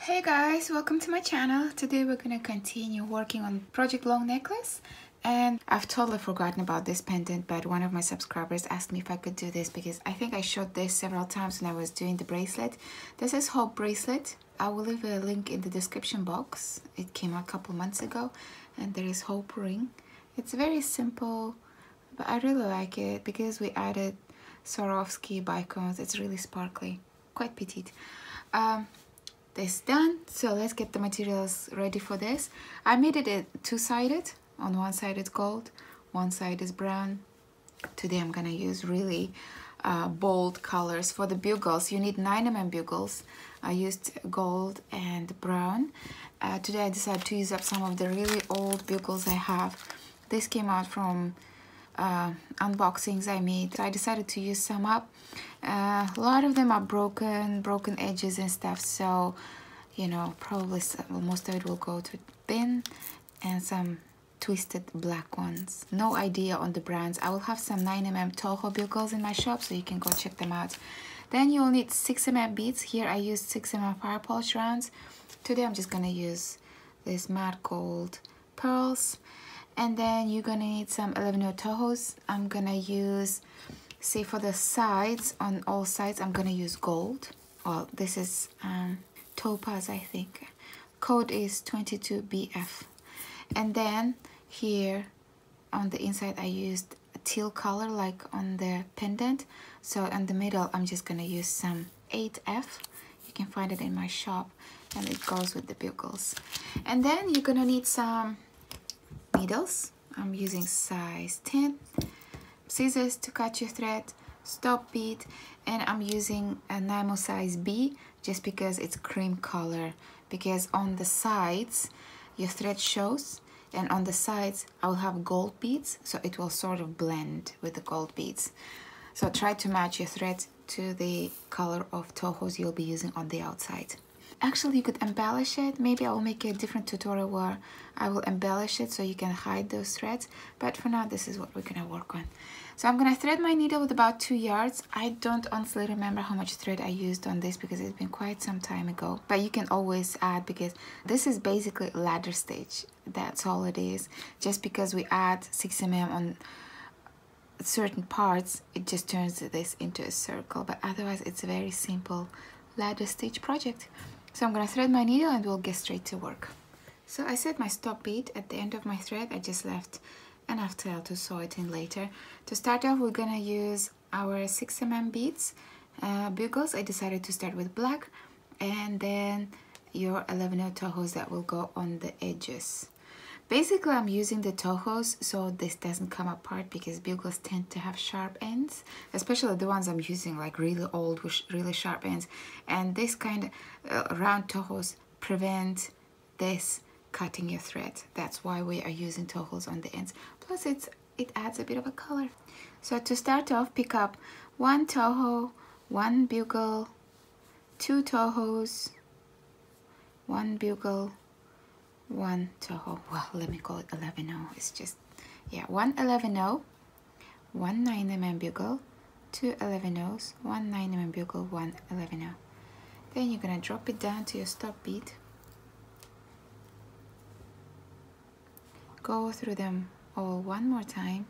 Hey guys, welcome to my channel. Today we're gonna continue working on Project Long Necklace, and I've totally forgotten about this pendant, but one of my subscribers asked me if I could do this because I think I showed this several times when I was doing the bracelet. This is Hope bracelet. I will leave a link in the description box. It came out a couple months ago, and there is Hope ring. It's very simple, but I really like it because we added Swarovski bicones. It's really sparkly, quite petite. This done, so let's get the materials ready for this. I made it two-sided. On one side it's gold, one side is brown. Today I'm gonna use really bold colors. For the bugles, you need 9mm bugles. I used gold and brown. Today I decided to use up some of the really old bugles I have. This came out from unboxings I made, so I decided to use some up. A lot of them are broken edges and stuff, so you know, probably most of it will go to bin, and some twisted black ones. No idea on the brands. I will have some 9mm Toho bugles in my shop, so you can go check them out. Then you'll need 6mm beads. Here I used 6mm fire polish rounds. Today I'm just gonna use this matte gold pearls. And then you're gonna need some 11/0 Tohos. I'm gonna use, say for the sides, on all sides, I'm gonna use gold. Well, this is topaz, I think. Code is 22BF. And then here on the inside, I used a teal color like on the pendant. So in the middle, I'm just gonna use some 8F. You can find it in my shop, and it goes with the bugles. And then you're gonna need some needles. I'm using size 10, scissors to cut your thread, stop bead, and I'm using a Nymo size B just because it's cream color, because on the sides your thread shows, and on the sides I will have gold beads, so it will sort of blend with the gold beads. So try to match your thread to the color of Tohos you'll be using on the outside. Actually, you could embellish it. Maybe I will make a different tutorial where I will embellish it so you can hide those threads. But for now, this is what we're gonna work on. So I'm gonna thread my needle with about 2 yards. I don't honestly remember how much thread I used on this because it's been quite some time ago. But you can always add, because this is basically ladder stitch. That's all it is. Just because we add 6mm on certain parts, it just turns this into a circle. But otherwise, it's a very simple ladder stitch project. So I'm gonna thread my needle and we'll get straight to work. So I set my stop bead at the end of my thread. I just left enough tail to sew it in later. To start off, we're gonna use our 6mm beads. Bugles, I decided to start with black, and then your 11/0 Tohos that will go on the edges. Basically, I'm using the Tohos so this doesn't come apart, because bugles tend to have sharp ends, especially the ones I'm using, like really old with really sharp ends. And this kind of round Tohos prevent this cutting your thread. That's why we are using Tohos on the ends. Plus, it adds a bit of a color. So to start off, pick up 1 Toho, 1 bugle, 2 Tohos, 1 bugle, 1 Toho. Well, let me call it 11/0. It's just, yeah, 1 11/0, 1 9mm bugle, 2 11/0s, 1 9mm bugle, 1 11/0. Then you're gonna drop it down to your stop bead. Go through them all one more time.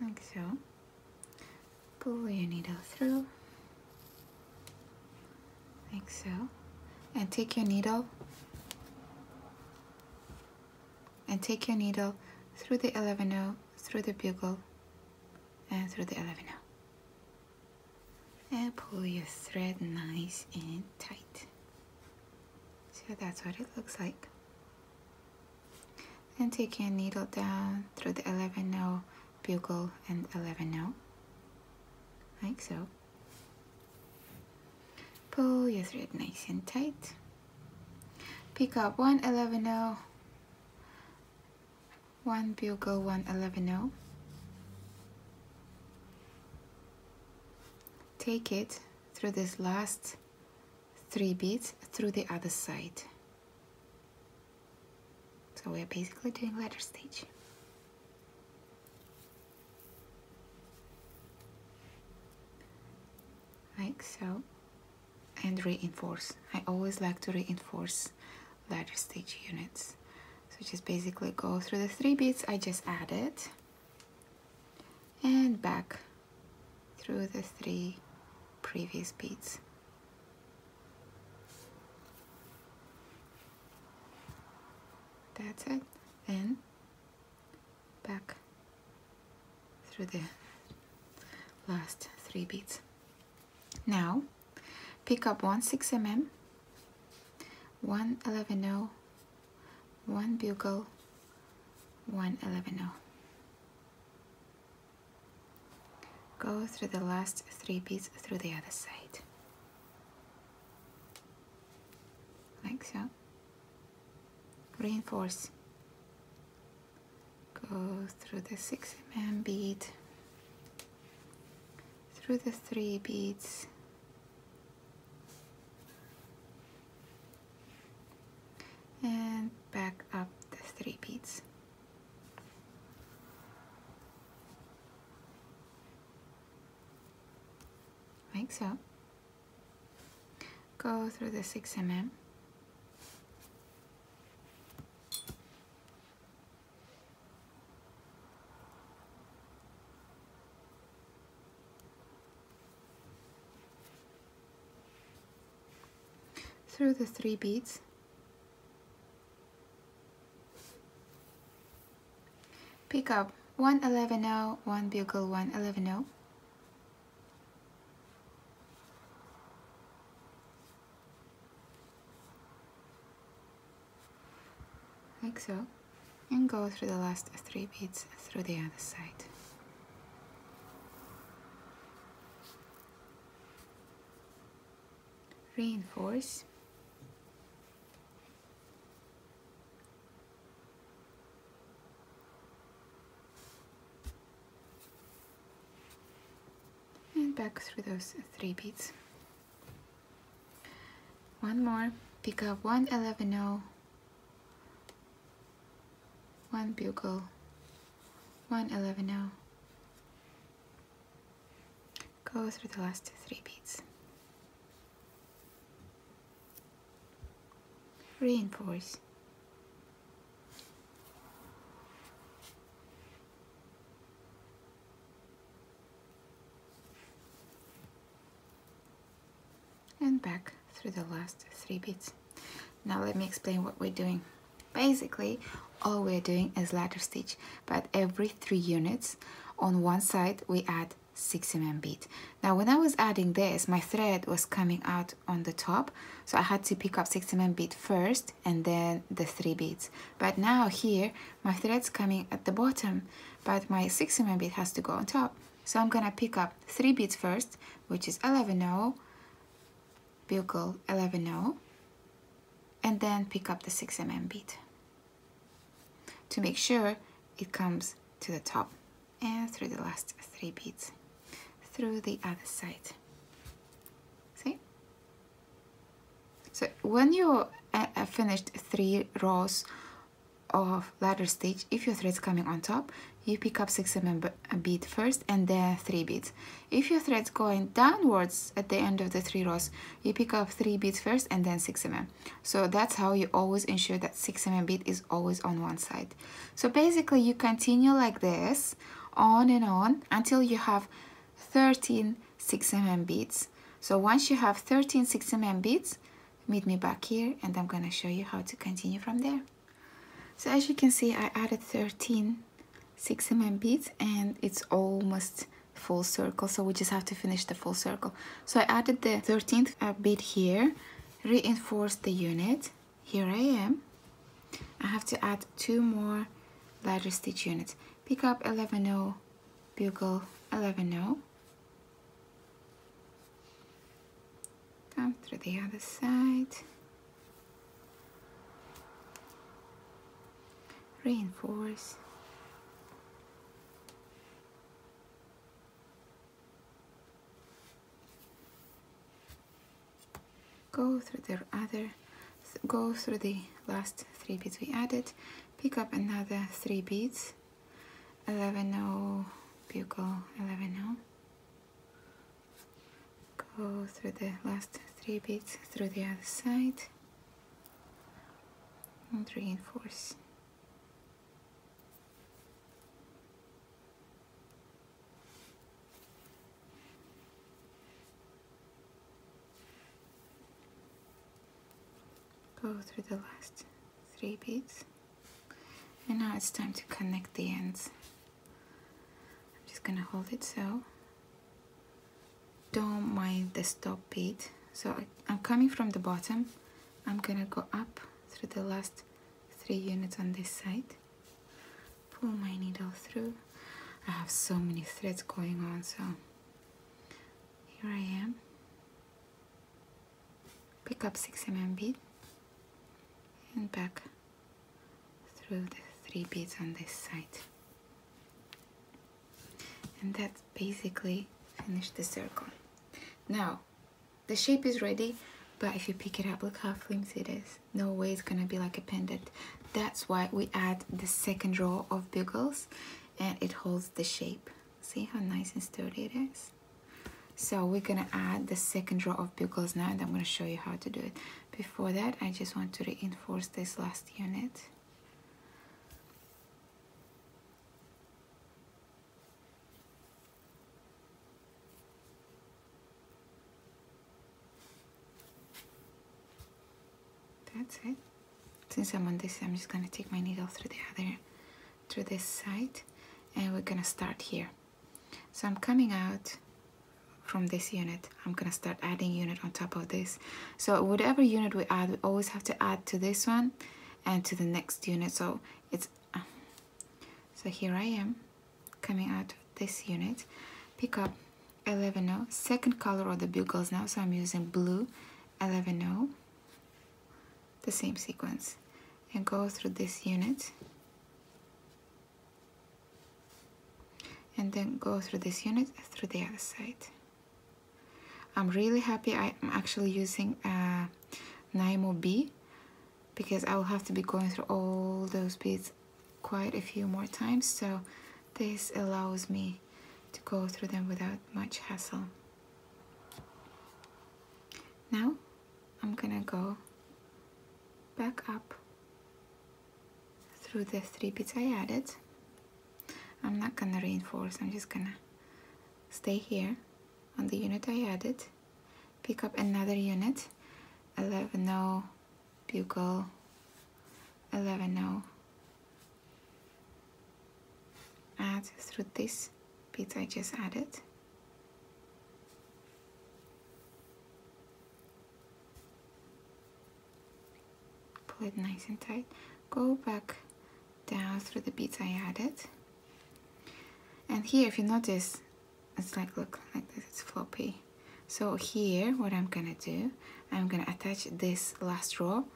Like so. Pull your needle through. Like so. And take your needle through the 11/0, through the bugle, and through the 11/0. And pull your thread nice and tight. So that's what it looks like. Then take your needle down through the 11/0, bugle, and 11/0. Like so. Pull your thread nice and tight. Pick up 1 11/0, 1 bugle, 1 11/0. Take it through this last 3 beads through the other side. So we're basically doing ladder stitch. like so, and reinforce. I always like to reinforce ladder stitch units. So just basically go through the 3 beads I just added and back through the 3 previous beads. That's it. And back through the last 3 beads. Now pick up 1 6mm, 1 11/0, 1 bugle, 1 11/0. Go through the last 3 beads through the other side, like so. Reinforce. Go through the 6mm bead, through the 3 beads, and back up the 3 beads. Like so. Go through the 6mm, through the 3 beads, pick up 1 11/0, 1 bugle, 1 11/0, like so, and go through the last 3 beads through the other side. Reinforce. And back through those 3 beads. One more, pick up 1 11/0, 1 bugle, 1 11/0, go through the last 3 beads. Reinforce. And back through the last 3 beads. Now let me explain what we're doing. Basically, all we're doing is ladder stitch, but every 3 units on one side we add 6mm bead. Now when I was adding this, my thread was coming out on the top, so I had to pick up 6mm bead first and then the 3 beads. But now here my thread's coming at the bottom, but my 6mm bead has to go on top. So I'm gonna pick up 3 beads first, which is 11/0, bugle 11/0, and then pick up the 6mm bead to make sure it comes to the top, and through the last 3 beads through the other side. See? So when you finished 3 rows of ladder stitch, if your thread's coming on top, you pick up 6mm bead first and then 3 beads. If your thread's going downwards at the end of the 3 rows, you pick up 3 beads first and then 6mm. So that's how you always ensure that 6mm bead is always on one side. So basically you continue like this on and on until you have 13 6mm beads. So once you have 13 6mm beads, meet me back here and I'm gonna show you how to continue from there. So as you can see, I added 13 6mm beads and it's almost full circle, so we just have to finish the full circle. So I added the 13th bead here, reinforced the unit. Here I am. I have to add 2 more ladder stitch units. Pick up 11/0, bugle 11/0, come through the other side, reinforce, go through the last 3 beads we added, pick up another 3 beads, 11/0, bugle 11/0, go Go through the last 3 beads through the other side and reinforce. Go through the last 3 beads, and now it's time to connect the ends. I'm just gonna hold it so. Don't mind the stop bead. So I'm coming from the bottom. I'm gonna go up through the last 3 units on this side. Pull my needle through. I have so many threads going on, so here I am. Pick up 6 mm bead and back through the 3 beads on this side. And that's basically finished the circle. Now, the shape is ready, but if you pick it up, look how flimsy it is. No way it's gonna be like a pendant. That's why we add the second row of bugles, and it holds the shape. See how nice and sturdy it is? So we're gonna add the second row of bugles now, and I'm gonna show you how to do it. Before that, I just want to reinforce this last unit. That's it. Since I'm on this, I'm just gonna take my needle through this side, and we're gonna start here. So I'm coming out from this unit. I'm gonna start adding unit on top of this. So whatever unit we add, we always have to add to this one and to the next unit. So it's so here I am coming out of this unit. Pick up 11-0, second color of the bugles now. So I'm using blue 11-0, the same sequence, and go through this unit, and then go through this unit through the other side. I'm really happy I'm actually using Nymo B, because I will have to be going through all those beads quite a few more times, so this allows me to go through them without much hassle. Now I'm gonna go back up through the 3 beads I added. I'm not gonna reinforce, I'm just gonna stay here on the unit I added, pick up another unit, 11-0, bugle, 11-0, add through this beads I just added, pull it nice and tight, go back down through the beads I added, and here if you notice, it's like, look like this, it's floppy. So here what I'm gonna do, I'm gonna attach this last row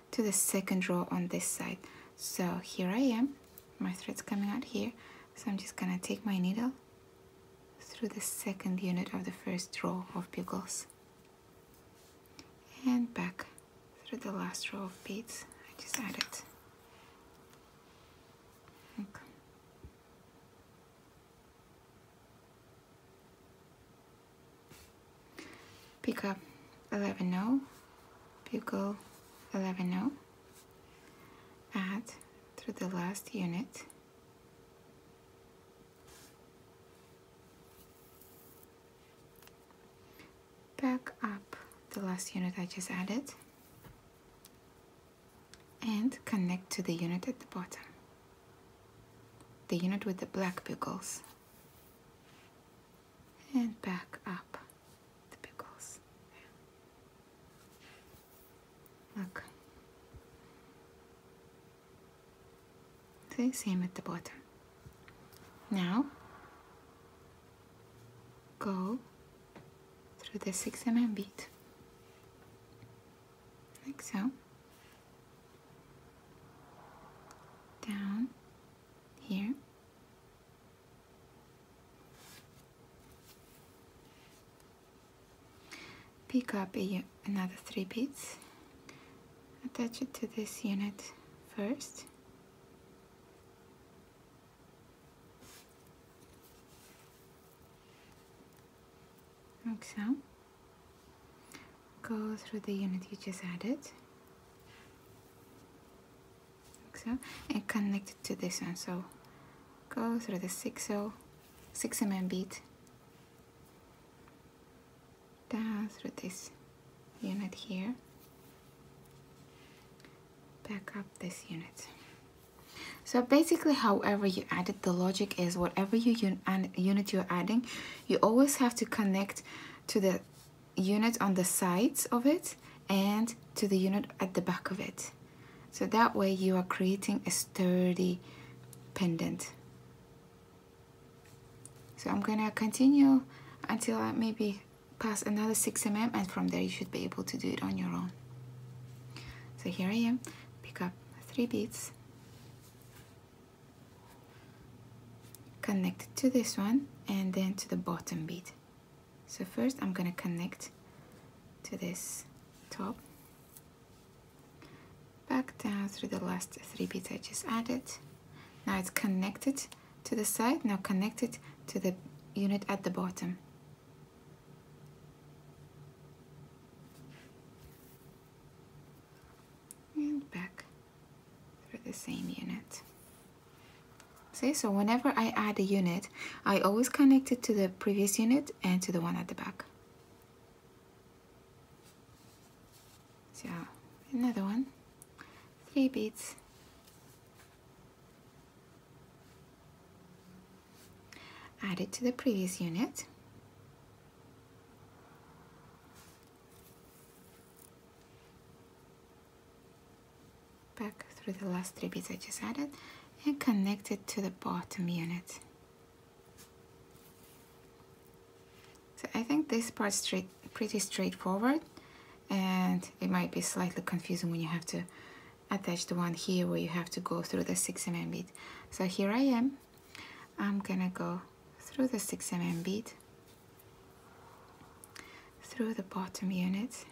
to the second row on this side. So here I am, my thread's coming out here, so I'm just gonna take my needle through the second unit of the first row of bugles and back through the last row of beads I just added. Okay. Pick up 11-0, bugle 11-0, add through the last unit, back up the last unit I just added, and connect to the unit at the bottom, the unit with the black bugles, and back up the bugles. Look. See, same at the bottom. Now go through the 6 mm bead, like so, down here, pick up another 3 beads, attach it to this unit first, like so, go through the unit you just added, like so, and connect it to this one. So go through the 6 mm bead down through this unit here, back up this unit. So basically, however you add it, the logic is whatever unit you're adding, you always have to connect to the unit on the sides of it and to the unit at the back of it. So that way you are creating a sturdy pendant. So I'm gonna continue until I maybe pass another 6 mm, and from there you should be able to do it on your own. So here I am, pick up 3 beads, connect it to this one and then to the bottom bead. So first I'm gonna connect to this top, back down through the last 3 beads I just added. Now it's connected to the side, now connect it to the unit at the bottom. And back through the same unit. See, so whenever I add a unit, I always connect it to the previous unit and to the one at the back. So another one, 3 beads, add it to the previous unit, back through the last 3 beads I just added, and connect it to the bottom unit. So I think this part's pretty straightforward, and it might be slightly confusing when you have to attach the one here where you have to go through the 6 mm bead. So here I am, I'm gonna go through the 6 mm bead, through the bottom unit,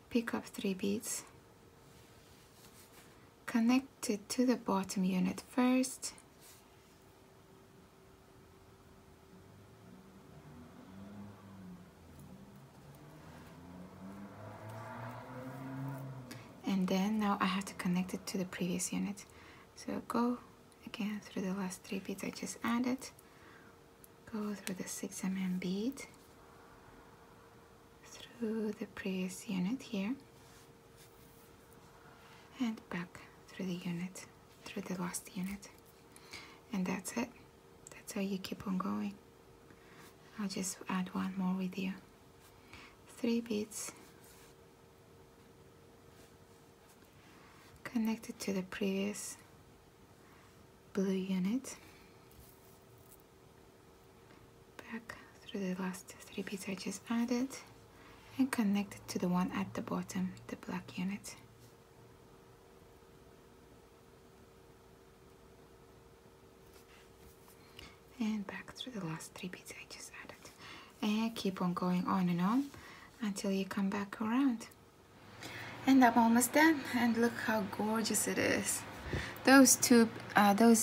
pick up 3 beads, connect it to the bottom unit first, and then now I have to connect it to the previous unit. So go again through the last 3 beads I just added, go through the 6 mm bead, through the previous unit here, and back through the unit, through the last unit. And that's it. That's how you keep on going. I'll just add one more with you. 3 beads, connect it to the previous blue unit, back through the last 3 beads I just added, and connect it to the one at the bottom, the black unit. And back through the last 3 beads I just added. And keep on going on and on until you come back around. And I'm almost done, and look how gorgeous it is. Those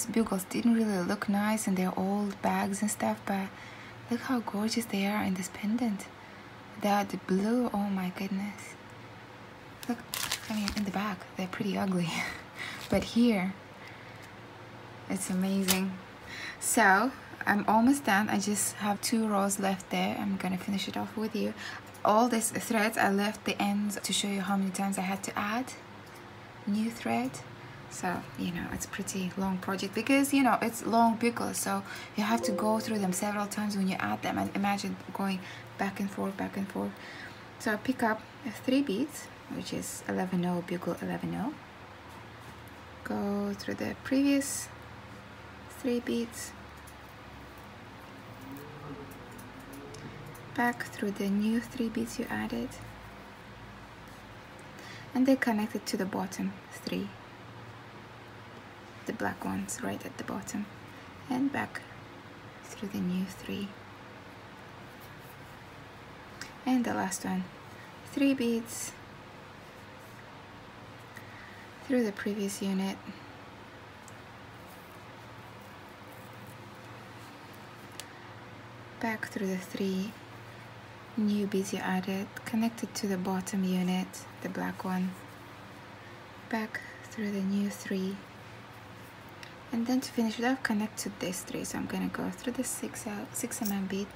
bugles didn't really look nice and they're old bags and stuff, but look how gorgeous they are in this pendant. The blue, oh my goodness. Look, I mean, in the back, they're pretty ugly. But here, it's amazing. So, I'm almost done. I just have 2 rows left there. I'm gonna finish it off with you. All these threads, I left the ends to show you how many times I had to add new thread. So, you know, it's pretty long project because, you know, it's long bugles, so you have to go through them several times when you add them, and imagine going back and forth, back and forth. So I pick up 3 beads, which is 11-0, bugle 11-0. Go through the previous 3 beads, back through the new 3 beads you added, and they connected to the bottom 3, the black ones right at the bottom, and back through the new 3, and the last one, 3 beads through the previous unit, back through the 3 new beads you added, connected to the bottom unit, the black one, back through the new 3, and then to finish it off, connect to this 3. So I'm gonna go through the 6 mm bead,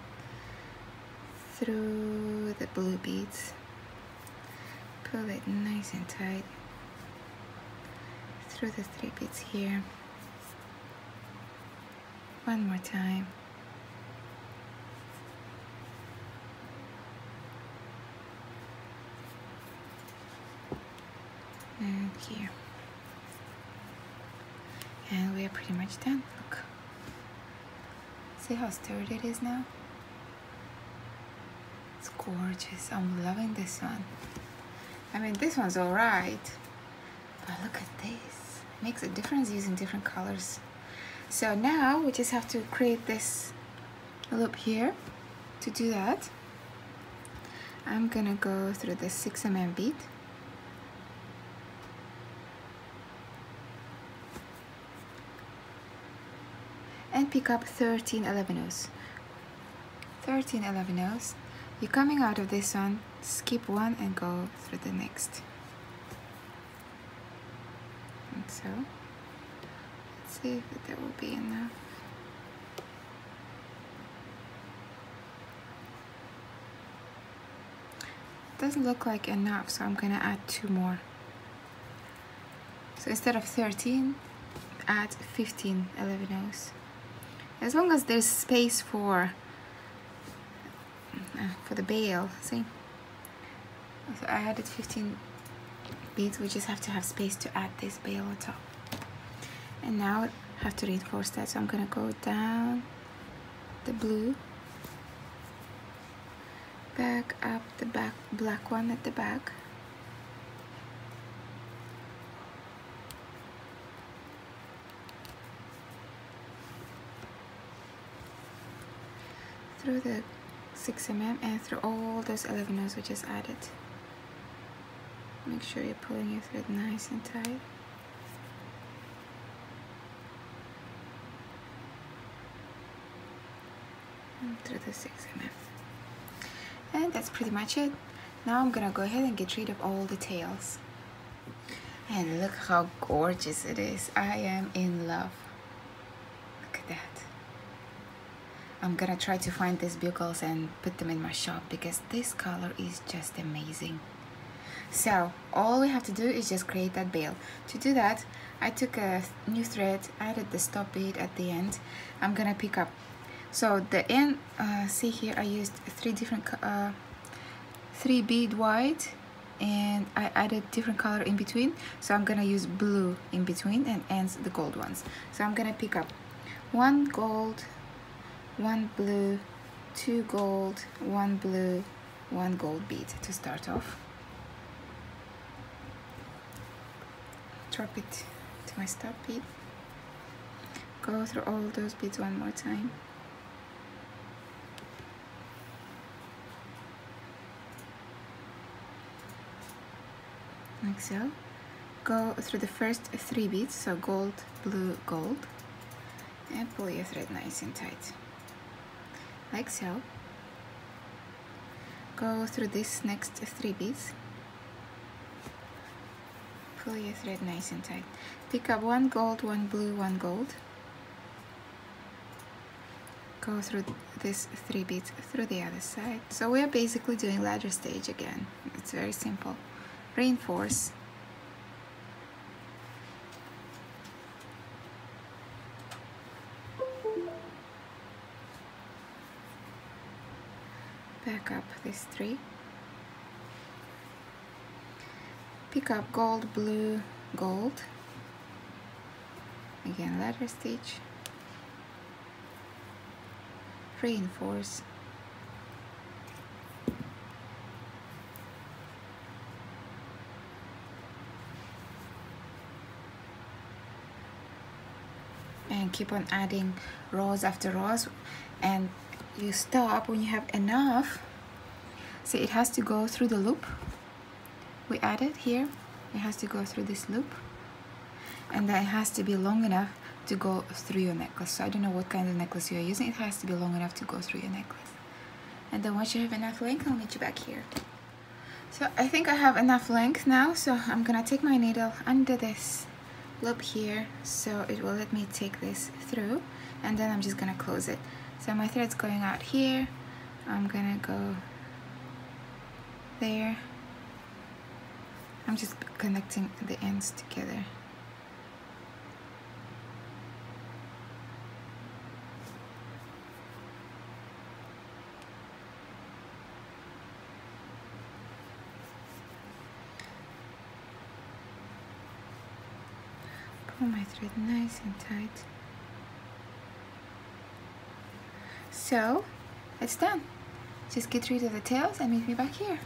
through the blue beads, pull it nice and tight, through the 3 beads here, one more time, and here, and we are pretty much done. Look, see how sturdy it is now? It's gorgeous. I'm loving this one. I mean, this one's all right, but look at this. It makes a difference using different colors. So now we just have to create this loop here. To do that, I'm gonna go through the 6 mm bead, and pick up 13 11/0. 13 11/0. You're coming out of this one, skip one and go through the next. And so, let's see if that will be enough. Doesn't look like enough, so I'm gonna add 2 more. So instead of 13, add 15 11/0. As long as there's space for the bail, see? So I added 15 beads. We just have to have space to add this bail on top. And now I have to reinforce that, so I'm gonna go down the blue, back up the black one at the back, through the 6 mm and through all those 11/0 we just added. Make sure you're pulling your thread nice and tight. And through the 6 mm. And that's pretty much it. Now I'm gonna go ahead and get rid of all the tails. And look how gorgeous it is. I am in love. Look at that. I'm gonna try to find these bugles and put them in my shop because this color is just amazing. So all we have to do is just create that bail. To do that, I took a new thread, added the stop bead at the end. I'm gonna pick up. So the end, see here, I used 3 different 3 bead white, and I added different color in between. So I'm gonna use blue in between and ends the gold ones. So I'm gonna pick up 1 gold, 1 blue, 2 gold, 1 blue, 1 gold bead to start off. Drop it to my stop bead. Go through all those beads one more time. Like so. Go through the first 3 beads, so gold, blue, gold, and pull your thread nice and tight. Like so. Go through this next 3 beads. Pull your thread nice and tight. Pick up 1 gold, 1 blue, 1 gold. Go through this 3 beads through the other side. So we are basically doing ladder stage again. It's very simple. Reinforce. Back up this 3. Pick up gold, blue, gold. Again, ladder stitch. Reinforce. And keep on adding rows after rows, and you stop when you have enough. See, it has to go through the loop we added here. It has to go through this loop, and then it has to be long enough to go through your necklace. So I don't know what kind of necklace you're using. It has to be long enough to go through your necklace. and then once you have enough length, I'll meet you back here. So I think I have enough length now, so I'm gonna take my needle under this loop here so it will let me take this through, and then I'm just gonna close it. So my thread's going out here, I'm gonna go there. I'm just connecting the ends together. Pull my thread nice and tight. So it's done. Just get rid of the tails and meet me back here.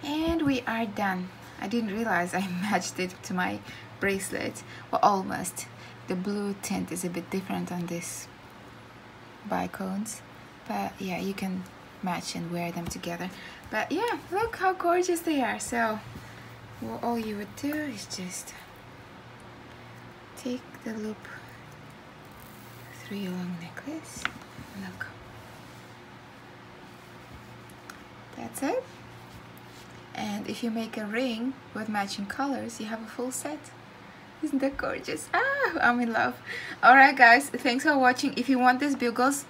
And we are done. I didn't realize I matched it to my bracelet. Well, almost. The blue tint is a bit different on this bicones, but yeah, you can match and wear them together. But yeah, look how gorgeous they are. So well, all you would do is just take the loop through your long necklace. Look, that's it. And if you make a ring with matching colors, you have a full set. Isn't that gorgeous? Ah, I'm in love. All right, guys, thanks for watching. If you want these bugles,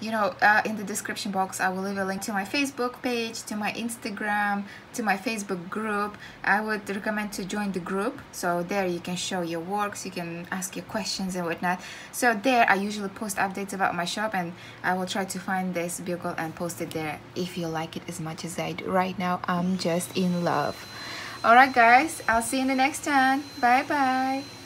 you know, in the description box I will leave a link to my Facebook page, to my Instagram, to my Facebook group. I would recommend to join the group, so there you can show your works, you can ask your questions and whatnot. So there I usually post updates about my shop, and I will try to find this bugle and post it there if you like it as much as I do. Right now I'm just in love. All right, guys, I'll see you in the next one. Bye bye.